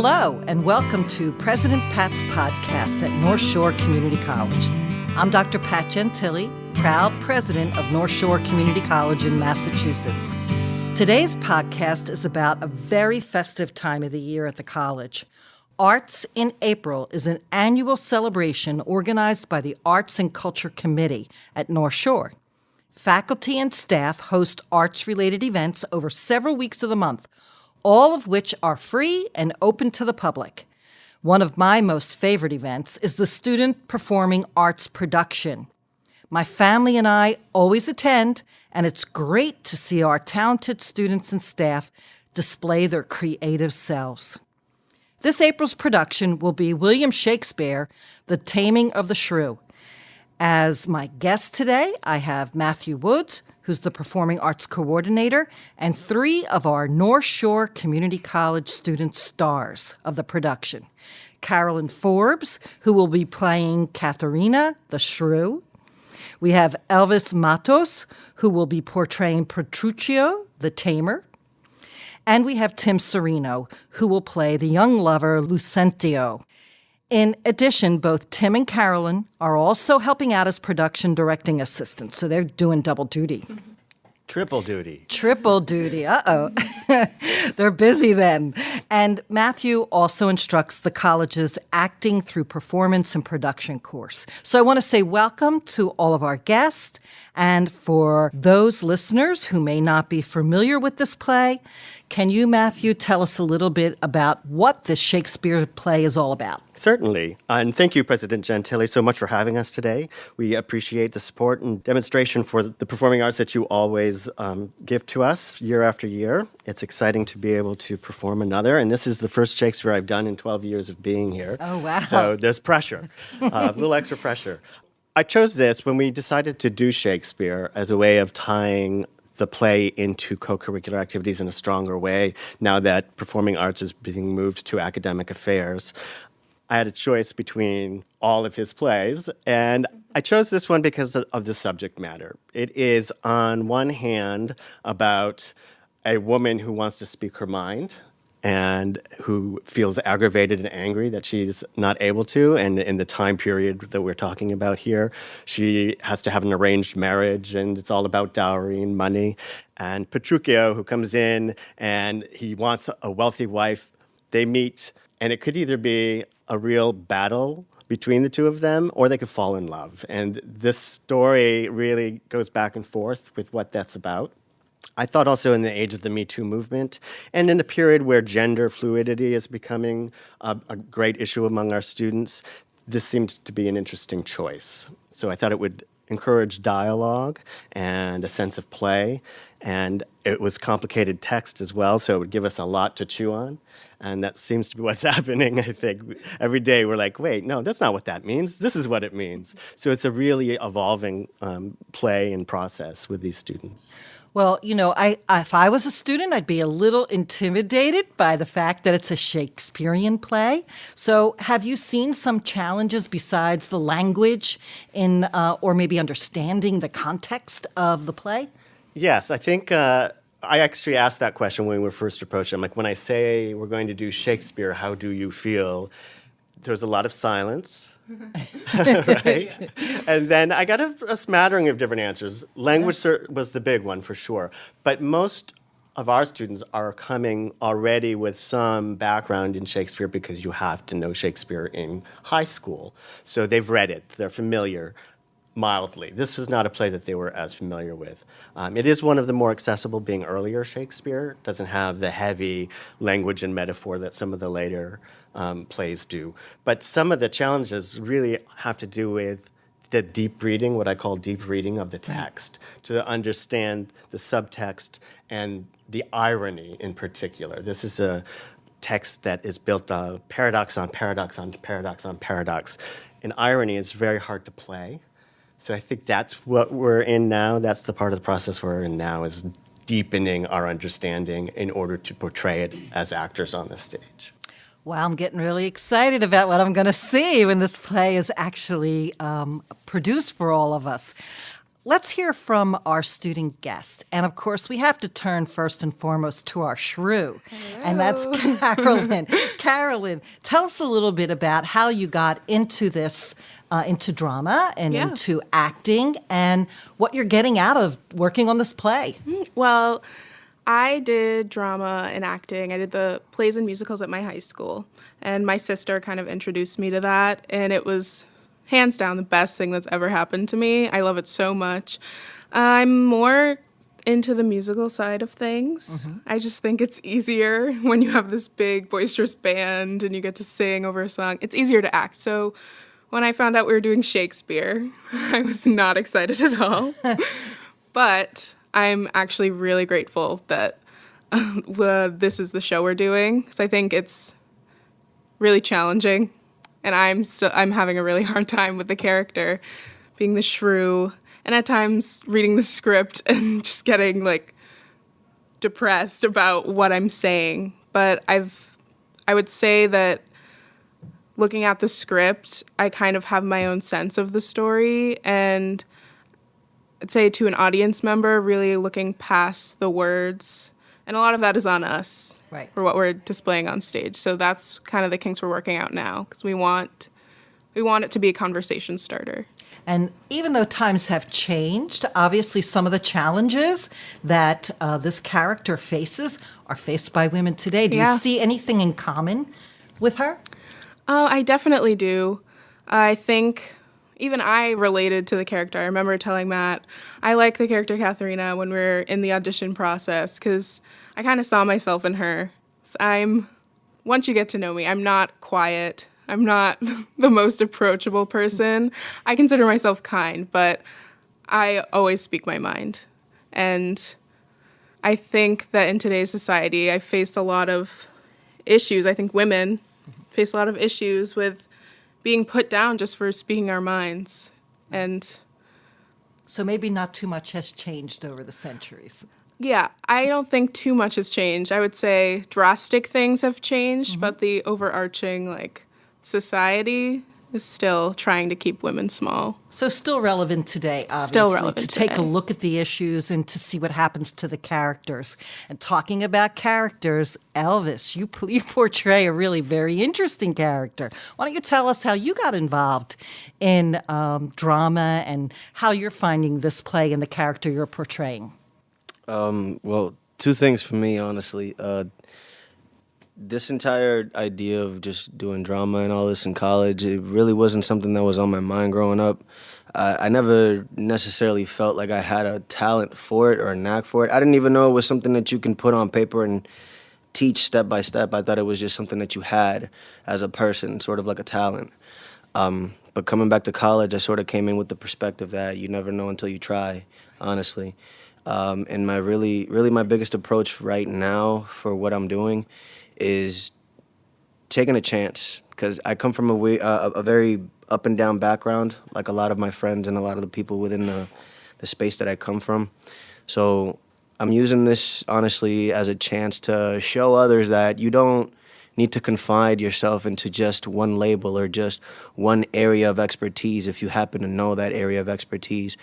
Hello, and welcome to President Pat's podcast at North Shore Community College. I'm Dr. Pat Gentili, proud president of North Shore Community College in Massachusetts. Today's podcast is about a very festive time of the year at the college. Arts in April is an annual celebration organized by the Arts and Culture Committee at North Shore. Faculty and staff host arts-related events over several weeks of the month, all of which are free and open to the public. One of my most favorite events is the Student Performing Arts Production. My family and I always attend, and it's great to see our talented students and staff display their creative selves. This April's production will be William Shakespeare, The Taming of the Shrew. As my guest today, I have Matthew Woods, who's the Performing Arts Coordinator, and three of our North Shore Community College student stars of the production. Carolyn Forbes, who will be playing Katharina, the Shrew. We have Elvis Motos, who will be portraying Petruchio, the Tamer. And we have Tim Serino, who will play the young lover Lucentio. In addition, both Tim and Carolyn are also helping out as production directing assistants, so they're doing double duty. Triple duty. Triple duty. Uh-oh. They're busy then. And Matthew also instructs the college's Acting Through Performance and Production course. So I want to say welcome to all of our guests. And for those listeners who may not be familiar with this play, can you, Matthew, tell us a little bit about what this Shakespeare play is all about? Certainly. And thank you, President Gentili, so much for having us today. We appreciate the support and demonstration for the performing arts that you always give to us year after year. It's exciting to be able to perform another. And this is the first Shakespeare I've done in 12 years of being here. Oh, wow. So there's pressure, a little extra pressure. I chose this when we decided to do Shakespeare as a way of tying the play into co-curricular activities in a stronger way now that performing arts is being moved to academic affairs. I had a choice between all of his plays, and I chose this one because of the subject matter. It is, on one hand, about a woman who wants to speak her mind and who feels aggravated and angry that she's not able to. And in the time period that we're talking about here, she has to have an arranged marriage, and it's all about dowry and money. And Petruchio, who comes in, and he wants a wealthy wife. They meet, and it could either be a real battle between the two of them, or they could fall in love. And this story really goes back and forth with what that's about. I thought also in the age of the Me Too movement, and in a period where gender fluidity is becoming a great issue among our students, this seemed to be an interesting choice. So I thought it would encourage dialogue and a sense of play, and it was complicated text as well, so it would give us a lot to chew on. And that seems to be what's happening, I think. Every day we're like, wait, no, that's not what that means. This is what it means. So it's a really evolving play and process with these students. Well, you know, if I was a student, I'd be a little intimidated by the fact that it's a Shakespearean play. So have you seen some challenges besides the language in, or maybe understanding the context of the play? Yes, I think I actually asked that question when we were first approached. I'm like, when I say we're going to do Shakespeare, how do you feel? There's a lot of silence, right? And then I got a smattering of different answers. Language was the big one for sure. But most of our students are coming already with some background in Shakespeare because you have to know Shakespeare in high school. So they've read it. They're familiar. Mildly. This was not a play that they were as familiar with. It is one of the more accessible, being earlier Shakespeare. It doesn't have the heavy language and metaphor that some of the later plays do. But some of the challenges really have to do with the deep reading, what I call deep reading of the text, to understand the subtext and the irony in particular. This is a text that is built on paradox on paradox on paradox on paradox. And irony is very hard to play. So I think that's what we're in now. That's the part of the process we're in now, is deepening our understanding in order to portray it as actors on the stage. Well, I'm getting really excited about what I'm going to see when this play is actually produced for all of us. let's hear from our student guest. And of course, we have to turn first and foremost to our shrew. Hello. And that's Carolyn. Carolyn, tell us a little bit about how you got into this, into drama and into acting, and what you're getting out of working on this play. Well, I did drama and acting. I did the plays and musicals at my high school. And my sister kind of introduced me to that. And it was hands down the best thing that's ever happened to me. I love it so much. I'm more into the musical side of things. Mm-hmm. I just think it's easier when you have this big boisterous band and you get to sing over a song. It's easier to act. So when I found out we were doing Shakespeare, I was not excited at all. But I'm actually really grateful that this is the show we're doing, because I think it's really challenging. And I'm having a really hard time with the character, being the shrew, and at times reading the script and just getting like depressed about what I'm saying. But I would say that looking at the script, I kind of have my own sense of the story, and I'd say to an audience member, really looking past the words. And a lot of that is on us. Right. For what we're displaying on stage. So that's kind of the kinks we're working out now, because we want it to be a conversation starter. And even though times have changed, obviously some of the challenges that this character faces are faced by women today. Do you see anything in common with her? I definitely do. I think even I related to the character. I remember telling Matt, I like the character Katharina when we were in the audition process, because I kind of saw myself in her. Once you get to know me, I'm not quiet. I'm not the most approachable person. I consider myself kind, but I always speak my mind. And I think that in today's society, I faced a lot of issues. I think women face a lot of issues with being put down just for speaking our minds. And so maybe not too much has changed over the centuries. Yeah, I don't think too much has changed. I would say drastic things have changed, but the overarching society is still trying to keep women small. So still relevant today, obviously. Still relevant to take a look at the issues and to see what happens to the characters. And talking about characters, Elvis, you portray a really very interesting character. Why don't you tell us how you got involved in drama and how you're finding this play and the character you're portraying? Well, two things for me, honestly. This entire idea of just doing drama and all this in college, it really wasn't something that was on my mind growing up. I never necessarily felt like I had a talent for it or a knack for it. I didn't even know it was something that you can put on paper and teach step by step. I thought it was just something that you had as a person, sort of like a talent. But coming back to college, I sort of came in with the perspective that you never know until you try, honestly. And my biggest approach right now for what I'm doing is taking a chance, because I come from a very up and down background, like a lot of my friends and a lot of the people within the space that I come from. So I'm using this, honestly, as a chance to show others that you don't need to confine yourself into just one label or just one area of expertise if you happen to know that area of expertise.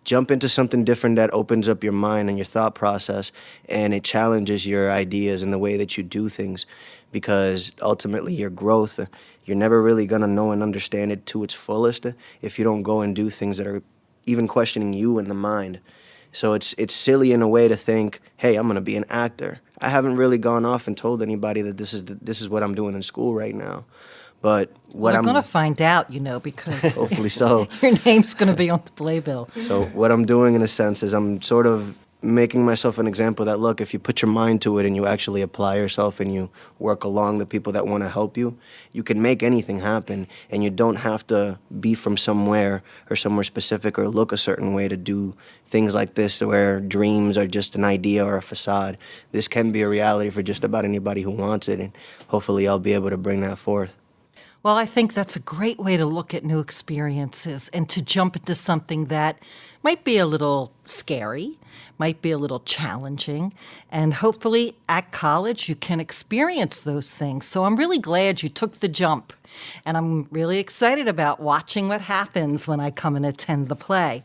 Jump into something different that opens up your mind and your thought process, and it challenges your ideas and the way that you do things, because ultimately your growth, you're never really going to know and understand it to its fullest if you don't go and do things that are even questioning you in the mind. So it's silly in a way to think, hey, I'm going to be an actor. I haven't really gone off and told anybody that this is what I'm doing in school right now. But what I'm going to find out, because hopefully so. Your name's going to be on the playbill. So what I'm doing, in a sense, is I'm sort of making myself an example that, look, if you put your mind to it and you actually apply yourself and you work along the people that want to help you, you can make anything happen, and you don't have to be from somewhere or somewhere specific or look a certain way to do things like this, where dreams are just an idea or a facade. This can be a reality for just about anybody who wants it, and hopefully I'll be able to bring that forth. Well, I think that's a great way to look at new experiences and to jump into something that might be a little scary, might be a little challenging, and hopefully at college you can experience those things. So I'm really glad you took the jump, and I'm really excited about watching what happens when I come and attend the play.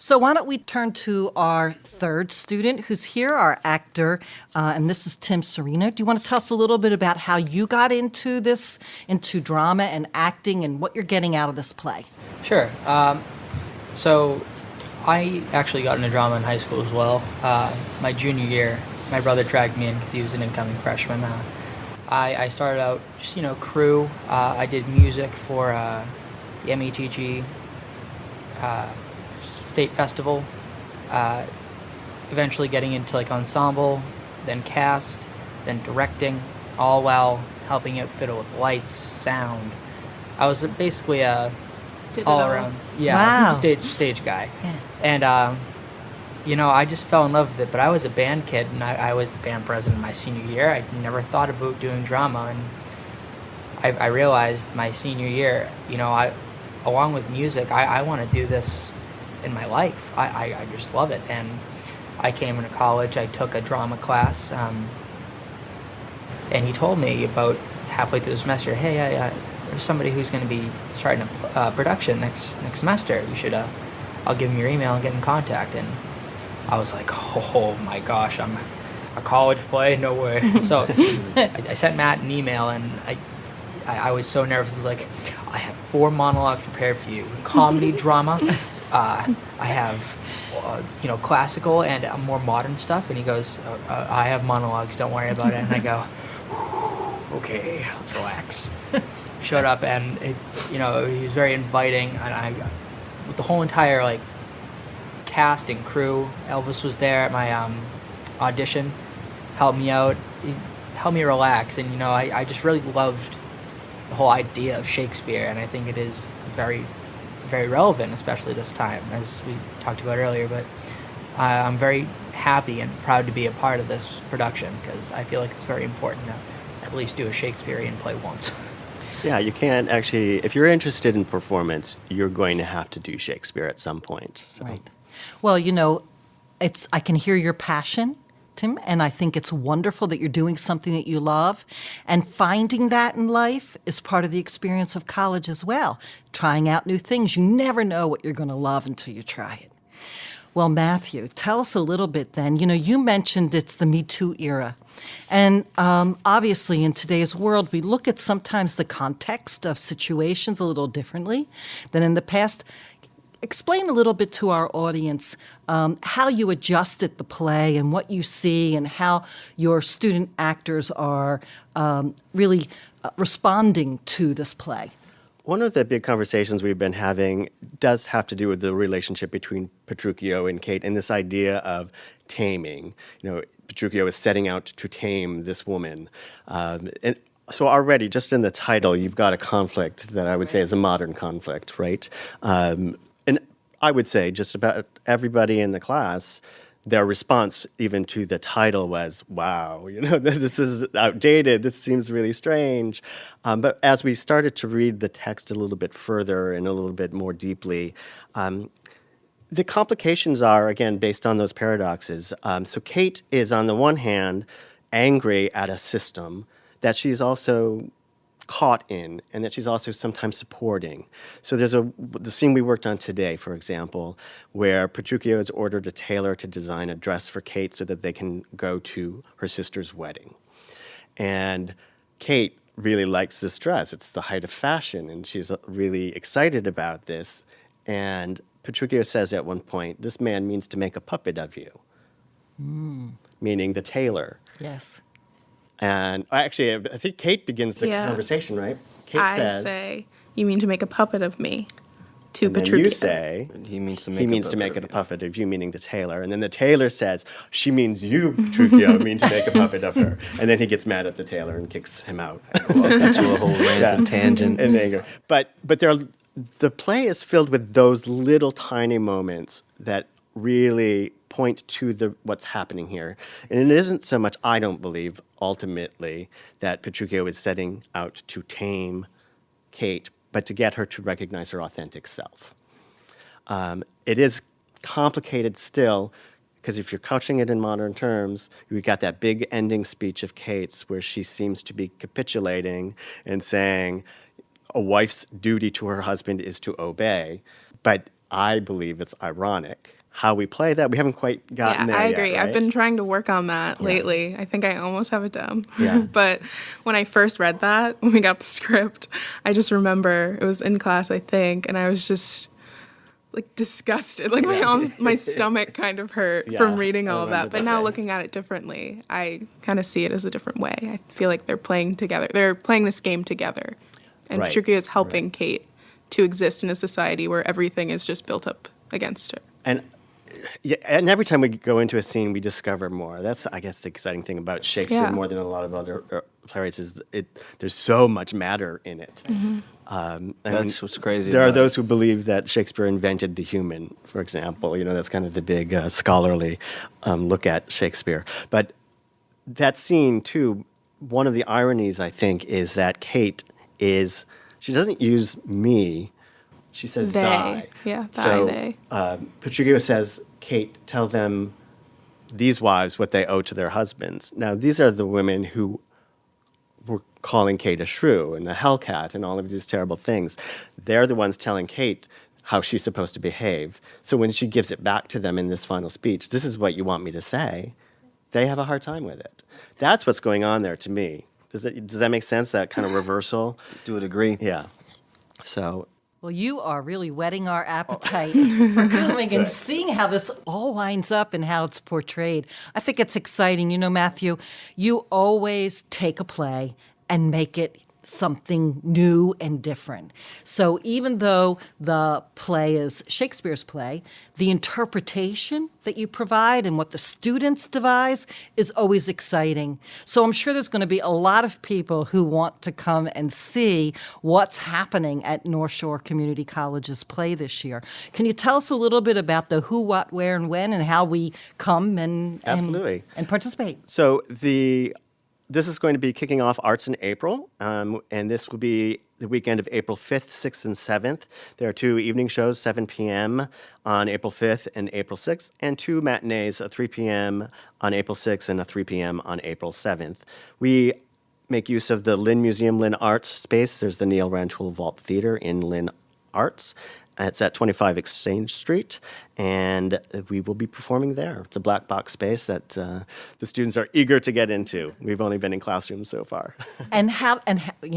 So why don't we turn to our third student who's here, our actor, and this is Tim Serino. Do you want to tell us a little bit about how you got into this, into drama and acting, and what you're getting out of this play? Sure. So I actually got into drama in high school as well. My junior year, my brother dragged me in because he was an incoming freshman. I started out just, crew. I did music for the METG State Festival. Eventually getting into ensemble, then cast, then directing, all while helping out fiddle with lights, sound. I was basically a all around, Wow. stage guy. Yeah. And I just fell in love with it. But I was a band kid, and I was the band president my senior year. I never thought about doing drama, and I realized my senior year, along with music, I want to do this in my life. I just love it. And I came into college. I took a drama class, and he told me about halfway through the semester, hey, there's somebody who's going to be starting a production next semester. You should, I'll give him your email and get in contact. And I was like, oh my gosh, I'm a college play? No way. So I sent Matt an email, and I was so nervous. I was like, I have 4 monologues prepared for you. Comedy, drama. I have, classical and more modern stuff. And he goes, I have monologues. Don't worry about it. And I go, okay, let's relax. Showed up, and he was very inviting. And with the whole entire cast and crew, Elvis was there at my audition, helped me out, he helped me relax. And I just really loved the whole idea of Shakespeare, and I think it is very, very relevant, especially this time, as we talked about earlier. But I'm very happy and proud to be a part of this production, because I feel like it's very important to at least do a Shakespearean play once. Yeah, you can't actually, if you're interested in performance, you're going to have to do Shakespeare at some point. So. Right. Well, I can hear your passion, Tim, and I think it's wonderful that you're doing something that you love. And finding that in life is part of the experience of college as well. Trying out new things. You never know what you're going to love until you try it. Well, Matthew, tell us a little bit then. You mentioned it's the Me Too era. And obviously in today's world, we look at sometimes the context of situations a little differently than in the past. Explain a little bit to our audience how you adjusted the play and what you see and how your student actors are really responding to this play. One of the big conversations we've been having does have to do with the relationship between Petruchio and Kate and this idea of taming. Petruchio is setting out to tame this woman. And so already, just in the title, you've got a conflict that I would say is a modern conflict, right? And I would say just about everybody in the class, their response even to the title was, wow, this is outdated, this seems really strange. But as we started to read the text a little bit further and a little bit more deeply, the complications are, again, based on those paradoxes. So Kate is, on the one hand, angry at a system that she's also caught in, and that she's also sometimes supporting. So there's the scene we worked on today, for example, where Petruchio is ordered a tailor to design a dress for Kate so that they can go to her sister's wedding. And Kate really likes this dress. It's the height of fashion, and she's really excited about this. And Petruchio says at one point, this man means to make a puppet of you, meaning the tailor. Yes. And actually, I think Kate begins the conversation, right? Kate I say, you mean to make a puppet of me, to and then Petruchio. you say, He means to make a puppet of you, meaning the tailor. And then the tailor says, she means you, Petruchio, mean to make a puppet of her. And then he gets mad at the tailor and kicks him out. Into a whole rant and tangent. And anger. But the play is filled with those little tiny moments that really point to what's happening here. And it isn't so much, I don't believe, ultimately, that Petruchio is setting out to tame Kate, but to get her to recognize her authentic self. It is complicated still, because if you're couching it in modern terms, we got that big ending speech of Kate's where she seems to be capitulating and saying a wife's duty to her husband is to obey. But I believe it's ironic. How we play that, we haven't quite gotten there I yet, agree. right? I've been trying to work on that lately. I think I almost have it down. Yeah. But when I first read that, when we got the script, I just remember it was in class, I think, and I was just like disgusted. Like my stomach kind of hurt from reading all of that. But now looking at it differently, I kind of see it as a different way. I feel like they're playing together. They're playing this game together. And Right. Patricia is helping Kate to exist in a society where everything is just built up against her. And every time we go into a scene, we discover more. That's, I guess, the exciting thing about Shakespeare Yeah. more than a lot of other playwrights is there's so much matter in it. That's what's crazy There are about those who believe that Shakespeare invented the human, for example. That's kind of the big scholarly look at Shakespeare. But that scene, too, one of the ironies, I think, is that Kate she doesn't use me. She says They. thy. Yeah, thy, so, they. Petruchio says, Kate, tell them, these wives, what they owe to their husbands. Now, these are the women who were calling Kate a shrew and a hellcat and all of these terrible things. They're the ones telling Kate how she's supposed to behave. So when she gives it back to them in this final speech, this is what you want me to say, they have a hard time with it. That's what's going on there to me. Does that make sense, that kind of reversal? I would agree. Yeah. So... Well, you are really whetting our appetite for coming and seeing how this all winds up and how it's portrayed. I think it's exciting. Matthew, you always take a play and make it something new and different. So even though the play is Shakespeare's play, the interpretation that you provide and what the students devise is always exciting. So I'm sure there's going to be a lot of people who want to come and see what's happening at North Shore Community College's play this year. Can you tell us a little bit about the who, what, where, and when, and how we come and Absolutely. and participate? So this is going to be kicking off Arts in April, and this will be the weekend of April 5th, 6th, and 7th. There are 2 evening shows, 7 p.m. on April 5th and April 6th, and 2 matinees, a 3 p.m. on April 6th and a 3 p.m. on April 7th. We make use of the Lynn Museum, Lynn Arts space. There's the Neil Rantoul Vault Theater in Lynn Arts. It's at 25 Exchange Street, and we will be performing there. It's a black box space that the students are eager to get into. We've only been in classrooms so far. And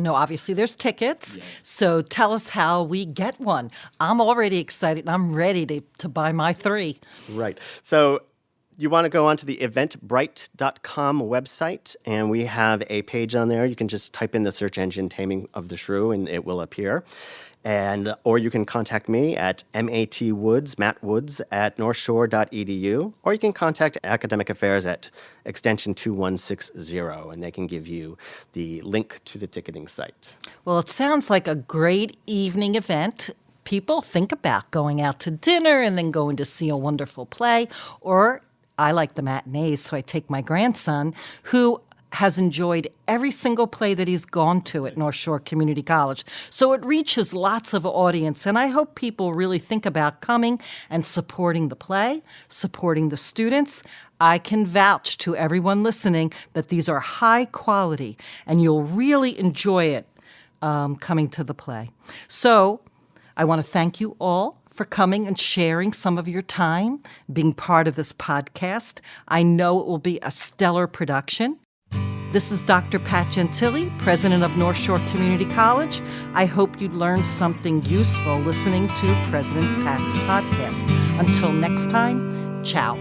obviously there's tickets. Yes. So tell us how we get one. I'm already excited. I'm ready to buy my 3. Right. So you want to go onto the eventbrite.com website, and we have a page on there. You can just type in the search engine Taming of the Shrew, and it will appear. Or you can contact me at Matt Woods at northshore.edu, or you can contact Academic Affairs at extension 2160, and they can give you the link to the ticketing site. Well, it sounds like a great evening event. People think about going out to dinner and then going to see a wonderful play, or I like the matinees, so I take my grandson, who has enjoyed every single play that he's gone to at North Shore Community College. So it reaches lots of audience, and I hope people really think about coming and supporting the play, supporting the students. I can vouch to everyone listening that these are high quality, and you'll really enjoy it coming to the play. So I want to thank you all for coming and sharing some of your time, being part of this podcast. I know it will be a stellar production. This is Dr. Pat Gentili, president of North Shore Community College. I hope you learned something useful listening to President Pat's podcast. Until next time, ciao.